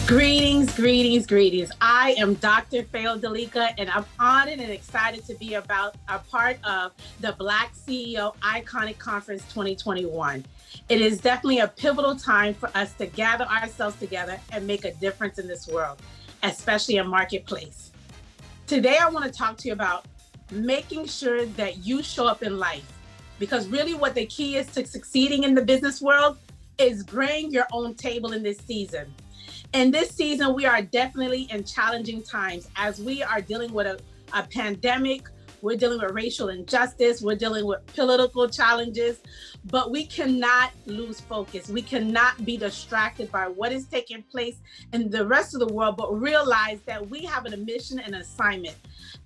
Greetings, greetings, greetings. I am Dr. Fayola Delica, and I'm honored and excited to be a part of the Black CEO Iconic Conference 2021. It is definitely a pivotal time for us to gather ourselves together and make a difference in this world, especially in marketplace. Today, I want to talk to you about making sure that you show up in life, because really what the key is to succeeding in the business world is bring your own table in this season. In this season, we are definitely in challenging times as we are dealing with a pandemic. We're dealing with racial injustice. We're dealing with political challenges, but we cannot lose focus. We cannot be distracted by what is taking place in the rest of the world, but realize that we have a mission and assignment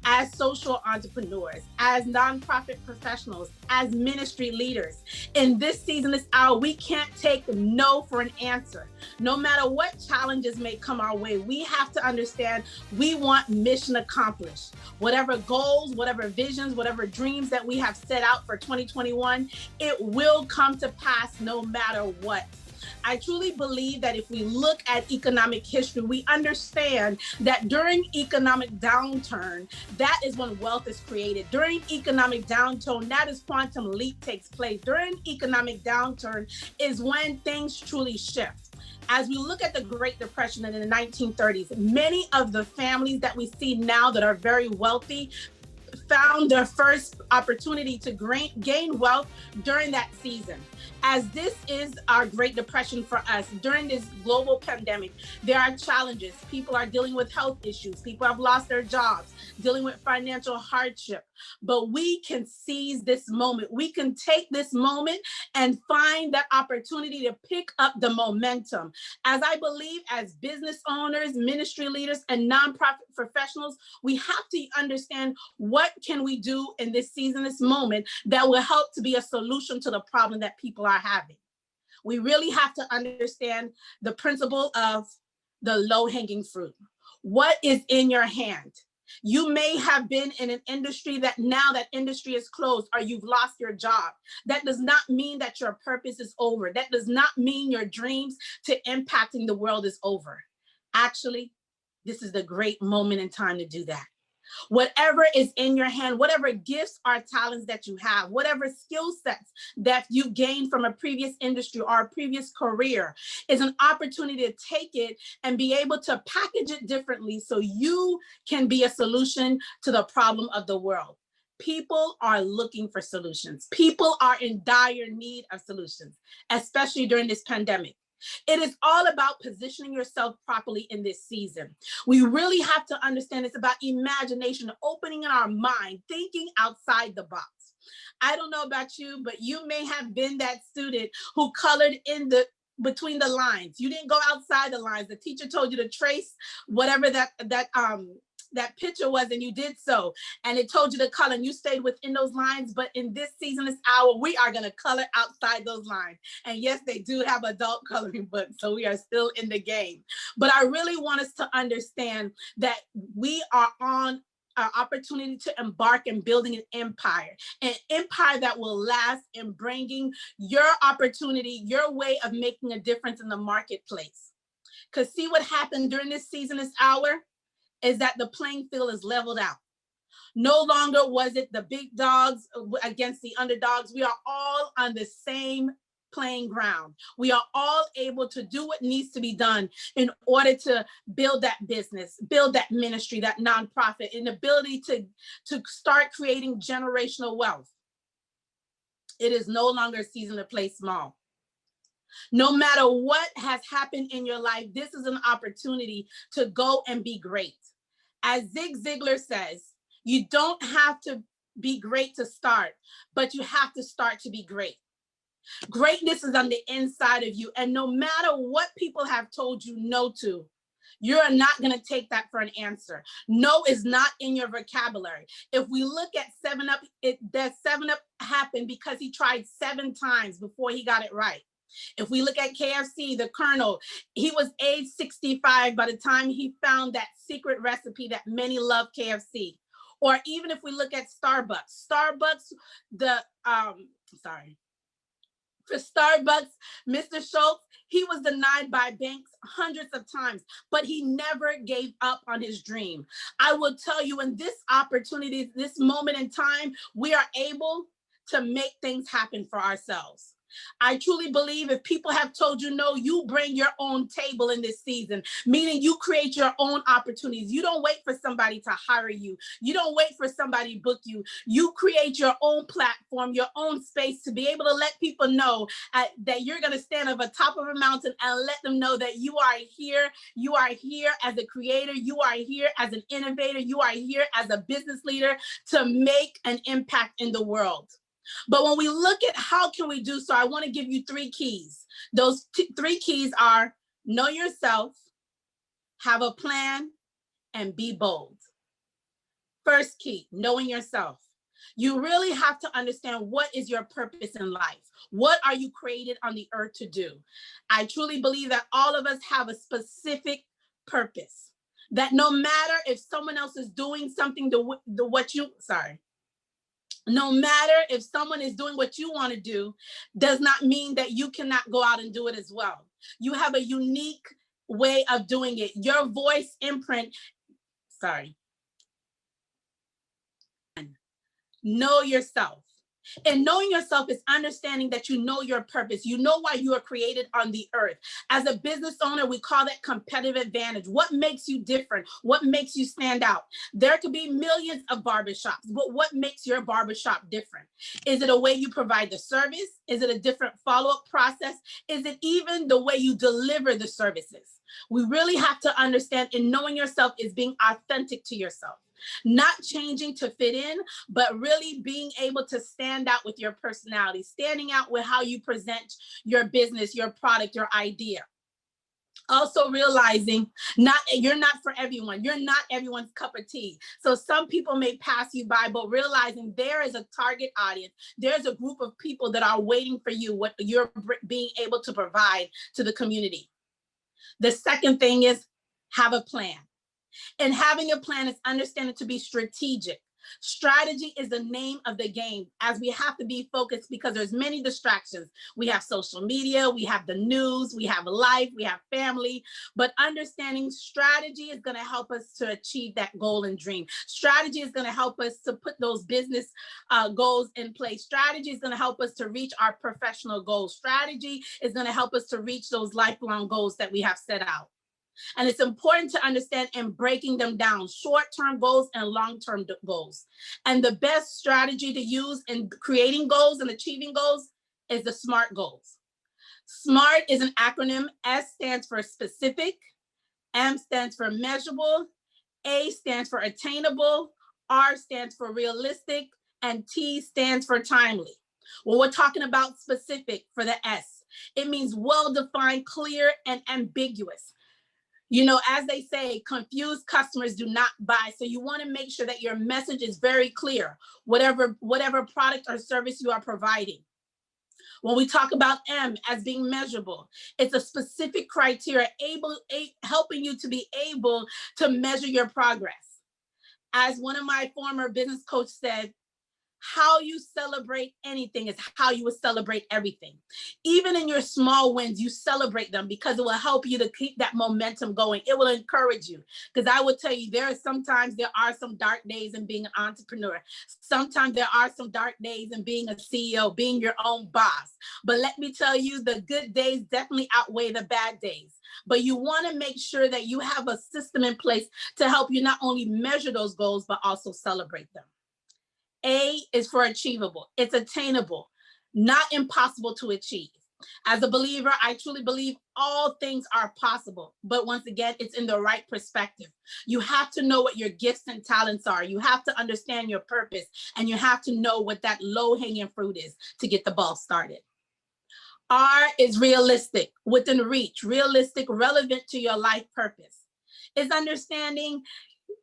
as social entrepreneurs, as nonprofit professionals, as ministry leaders. In this season, this hour, we can't take no for an answer. No matter what challenges may come our way, we have to understand we want mission accomplished. Whatever goals, whatever visions, whatever dreams that we have set out for 2021, it will come to pass no matter what. I truly believe that if we look at economic history, we understand that during economic downturn, that is when wealth is created. During economic downturn, that is quantum leap takes place. During economic downturn is when things truly shift. As we look at the Great Depression in the 1930s, many of the families that we see now that are very wealthy found their first opportunity to gain wealth during that season. As this is our Great Depression for us, during this global pandemic, there are challenges. People are dealing with health issues. People have lost their jobs, dealing with financial hardship. But we can seize this moment. We can take this moment and find that opportunity to pick up the momentum. As I believe, as business owners, ministry leaders, and nonprofit professionals, we have to understand what can we do in this season, this moment, that will help to be a solution to the problem that people are having. We really have to understand the principle of the low-hanging fruit. What is in your hand? You may have been in an industry that now that industry is closed or you've lost your job. That does not mean that your purpose is over. That does not mean your dreams to impacting the world is over. Actually, this is the great moment in time to do that. Whatever is in your hand, whatever gifts or talents that you have, whatever skill sets that you gained from a previous industry or a previous career is an opportunity to take it and be able to package it differently so you can be a solution to the problem of the world. People are looking for solutions. People are in dire need of solutions, especially during this pandemic. It is all about positioning yourself properly in this season. We really have to understand it's about imagination, opening our mind, thinking outside the box. I don't know about you, but you may have been that student who colored in between the lines. You didn't go outside the lines. The teacher told you to trace whatever that picture was, and you did so, and it told you to color, and you stayed within those lines. But in this season, this hour, we are going to color outside those lines. And yes, they do have adult coloring books, so we are still in the game. But I really want us to understand that we are on our opportunity to embark in building an empire that will last in bringing your opportunity, your way of making a difference in the marketplace. Because see what happened during this season, this hour, is that the playing field is leveled out. No longer was it the big dogs against the underdogs. We are all on the same playing ground. We are all able to do what needs to be done in order to build that business, build that ministry, that nonprofit, and ability to start creating generational wealth. It is no longer a season to play small. No matter what has happened in your life, this is an opportunity to go and be great. As Zig Ziglar says, you don't have to be great to start, but you have to start to be great. Greatness is on the inside of you. And no matter what people have told you no to, you're not going to take that for an answer. No is not in your vocabulary. If we look at 7-Up, that 7-Up happened because he tried 7 times before he got it right. If we look at KFC, the Colonel, he was age 65 by the time he found that secret recipe that many love KFC. Or even if we look at Starbucks, for Starbucks, Mr. Schultz, He was denied by banks hundreds of times, but he never gave up on his dream. I will tell you, in this opportunity, this moment in time, we are able to make things happen for ourselves. I truly believe if people have told you no, you bring your own table in this season, meaning you create your own opportunities. You don't wait for somebody to hire you. You don't wait for somebody to book you. You create your own platform, your own space to be able to let people know that you're going to stand on the top of a mountain and let them know that you are here. You are here as a creator. You are here as an innovator. You are here as a business leader to make an impact in the world. But when we look at how can we do so, I want to give you 3 keys. Those 3 keys are know yourself, have a plan, and be bold. First key, knowing yourself. You really have to understand what is your purpose in life. What are you created on the earth to do? I truly believe that all of us have a specific purpose. That no matter if someone else is doing something no matter if someone is doing what you want to do, does not mean that you cannot go out and do it as well. You have a unique way of doing it. Your voice imprint, know yourself. And knowing yourself is understanding that you know your purpose. You know why you are created on the earth. As a business owner, we call that competitive advantage. What makes you different? What makes you stand out? There could be millions of barbershops, but what makes your barbershop different? Is it a way you provide the service? Is it a different follow-up process? Is it even the way you deliver the services? We really have to understand, and knowing yourself is being authentic to yourself. Not changing to fit in, but really being able to stand out with your personality, standing out with how you present your business, your product, your idea. Also realizing you're not for everyone. You're not everyone's cup of tea. So some people may pass you by, but realizing there is a target audience. There's a group of people that are waiting for you, what you're being able to provide to the community. The second thing is have a plan. And having a plan is understanding to be strategic. Strategy is the name of the game, as we have to be focused because there's many distractions. We have social media, we have the news, we have life, we have family, but understanding strategy is going to help us to achieve that goal and dream. Strategy is going to help us to put those business goals in place. Strategy is going to help us to reach our professional goals. Strategy is going to help us to reach those lifelong goals that we have set out. And it's important to understand and breaking them down, short-term goals and long-term goals. And the best strategy to use in creating goals and achieving goals is the SMART goals. SMART is an acronym. S stands for specific, M stands for measurable, A stands for attainable, R stands for realistic, and T stands for timely. Well, we're talking about specific for the S. It means well-defined, clear, and ambiguous. You know, as they say, confused customers do not buy. So you want to make sure that your message is very clear, whatever product or service you are providing. When we talk about M as being measurable, it's a specific criteria helping you to be able to measure your progress. As one of my former business coaches said, how you celebrate anything is how you will celebrate everything. Even in your small wins, you celebrate them because it will help you to keep that momentum going. It will encourage you. Because I will tell you, there are some dark days in being an entrepreneur. Sometimes there are some dark days in being a CEO, being your own boss. But let me tell you, the good days definitely outweigh the bad days. But you want to make sure that you have a system in place to help you not only measure those goals, but also celebrate them. A is for achievable. It's attainable, not impossible to achieve. As a believer, I truly believe all things are possible. But once again, it's in the right perspective. You have to know what your gifts and talents are. You have to understand your purpose, and you have to know what that low-hanging fruit is to get the ball started. R is realistic, within reach, realistic, relevant to your life purpose. It's understanding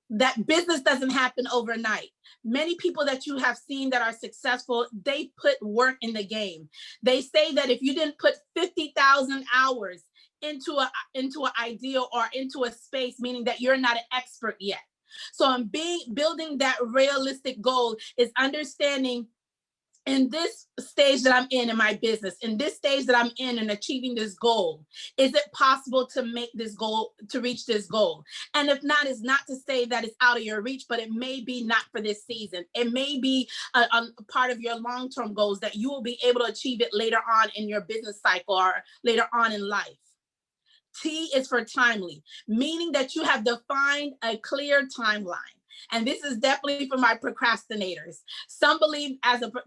that business doesn't happen overnight. Many people that you have seen that are successful, they put work in the game. They say that if you didn't put 50,000 hours into an idea or into a space, meaning that you're not an expert yet. So building that realistic goal is understanding in this stage that I'm in my business, in this stage that I'm in achieving this goal, is it possible to make this goal, to reach this goal? And if not, it's not to say that it's out of your reach, but it may be not for this season. It may be a part of your long-term goals that you will be able to achieve it later on in your business cycle or later on in life. T is for timely, meaning that you have defined a clear timeline. And this is definitely for my procrastinators. Some believe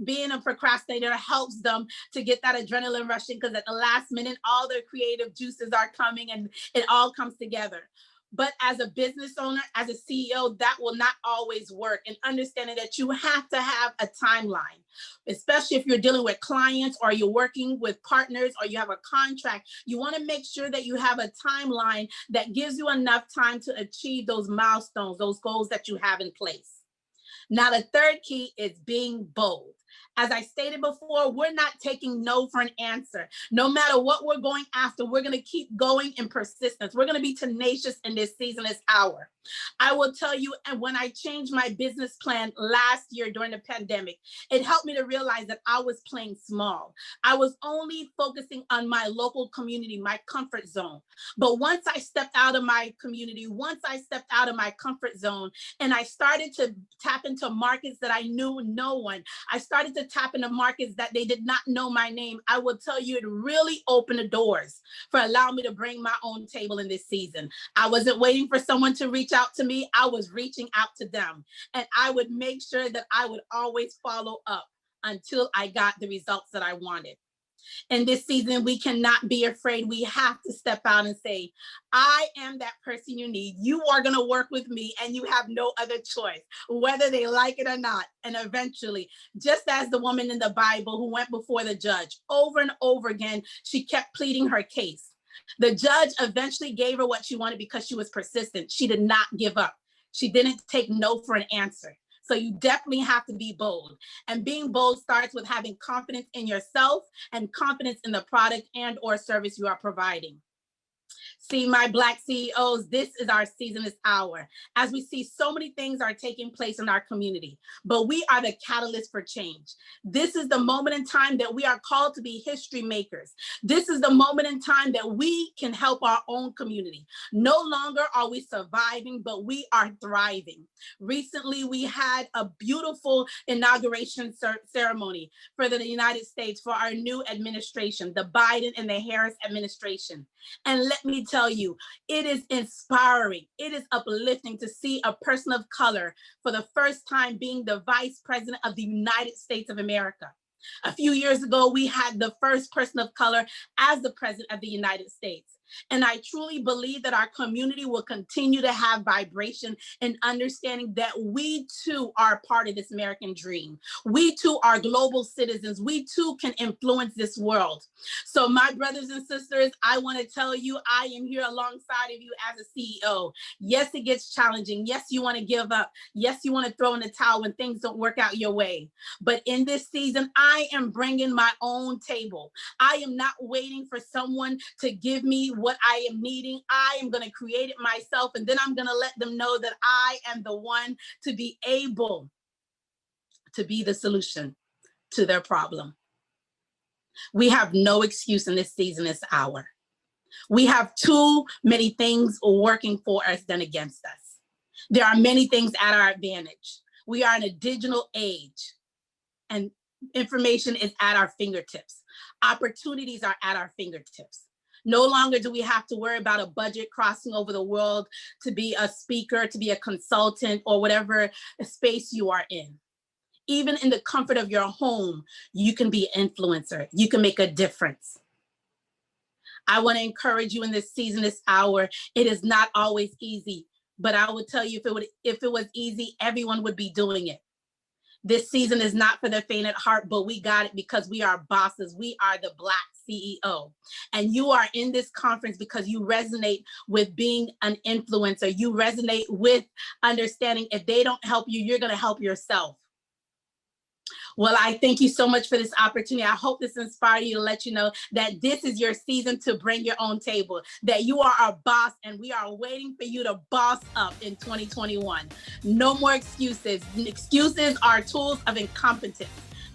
being a procrastinator helps them to get that adrenaline rushing, because at the last minute, all their creative juices are coming and it all comes together. But as a business owner, as a CEO, that will not always work. And understanding that you have to have a timeline, especially if you're dealing with clients or you're working with partners or you have a contract, you want to make sure that you have a timeline that gives you enough time to achieve those milestones, those goals that you have in place. Now, the third key is being bold. As I stated before, we're not taking no for an answer. No matter what we're going after, we're going to keep going in persistence. We're going to be tenacious in this season, this hour. I will tell you, and when I changed my business plan last year during the pandemic, it helped me to realize that I was playing small. I was only focusing on my local community, my comfort zone. But once I stepped out of my community, once I stepped out of my comfort zone, and I started to tap into markets that I knew no one, I started to tap into markets that they did not know my name, I will tell you, it really opened the doors for allowing me to bring my own table in this season. I wasn't waiting for someone to reach out to me. I was reaching out to them. And I would make sure that I would always follow up until I got the results that I wanted. In this season, we cannot be afraid. We have to step out and say, I am that person you need. You are going to work with me and you have no other choice, whether they like it or not. And eventually, just as the woman in the Bible who went before the judge over and over again, she kept pleading her case. The judge eventually gave her what she wanted because she was persistent. She did not give up. She didn't take no for an answer. So you definitely have to be bold. And being bold starts with having confidence in yourself and confidence in the product and or service you are providing. See, my Black CEOs, this is our season, this hour. As we see, so many things are taking place in our community, but we are the catalyst for change. This is the moment in time that we are called to be history makers. This is the moment in time that we can help our own community. No longer are we surviving, but we are thriving. Recently, we had a beautiful inauguration ceremony for the United States for our new administration, the Biden and the Harris administration. And let me tell you, it is inspiring. It is uplifting to see a person of color for the first time being the vice president of the United States of America. A few years ago, we had the first person of color as the president of the United States. And I truly believe that our community will continue to have vibration and understanding that we too are part of this American dream. We too are global citizens. We too can influence this world. So my brothers and sisters, I want to tell you, I am here alongside of you as a CEO. Yes, it gets challenging. Yes, you want to give up. Yes, you want to throw in the towel when things don't work out your way. But in this season, I am bringing my own table. I am not waiting for someone to give me what I am needing. I am going to create it myself, and then I'm going to let them know that I am the one to be able to be the solution to their problem. We have no excuse in this season, this hour. We have too many things working for us than against us. There are many things at our advantage. We are in a digital age, and information is at our fingertips. Opportunities are at our fingertips. No longer do we have to worry about a budget crossing over the world to be a speaker, to be a consultant, or whatever space you are in. Even in the comfort of your home, you can be an influencer. You can make a difference. I want to encourage you in this season, this hour. It is not always easy, but I would tell you, if it was easy, everyone would be doing it. This season is not for the faint at heart, but we got it because we are bosses. We are the Black CEO. And you are in this conference because you resonate with being an influencer. You resonate with understanding if they don't help you, you're going to help yourself. Well, I thank you so much for this opportunity. I hope this inspires you to let you know that this is your season to bring your own table, that you are our boss, and we are waiting for you to boss up in 2021. No more excuses. Excuses are tools of incompetence.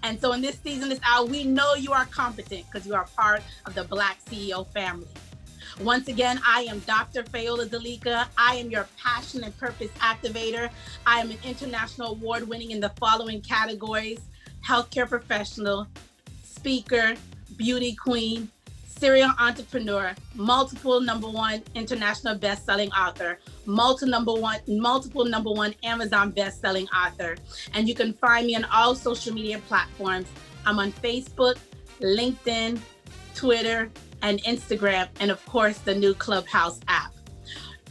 And so in this season, this hour, we know you are competent because you are part of the Black CEO family. Once again, I am Dr. Fayola Delica. I am your passion and purpose activator. I am an international award winning in the following categories: healthcare professional, speaker, beauty queen, serial entrepreneur, multiple #1 international best-selling author, multiple number one Amazon best-selling author. And you can find me on all social media platforms. I'm on Facebook, LinkedIn, Twitter, and Instagram, and of course, the new Clubhouse app.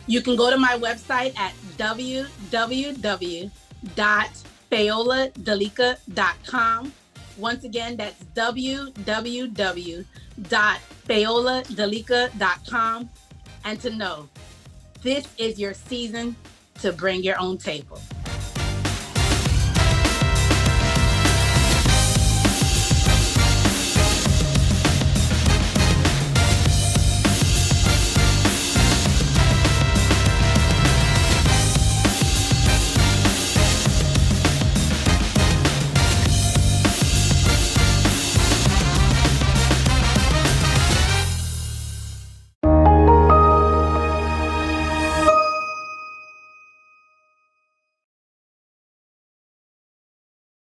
You can go to my website at www.fayoladelica.com. Once again, that's www.fayoladelica.com. And to know, this is your season to bring your own table.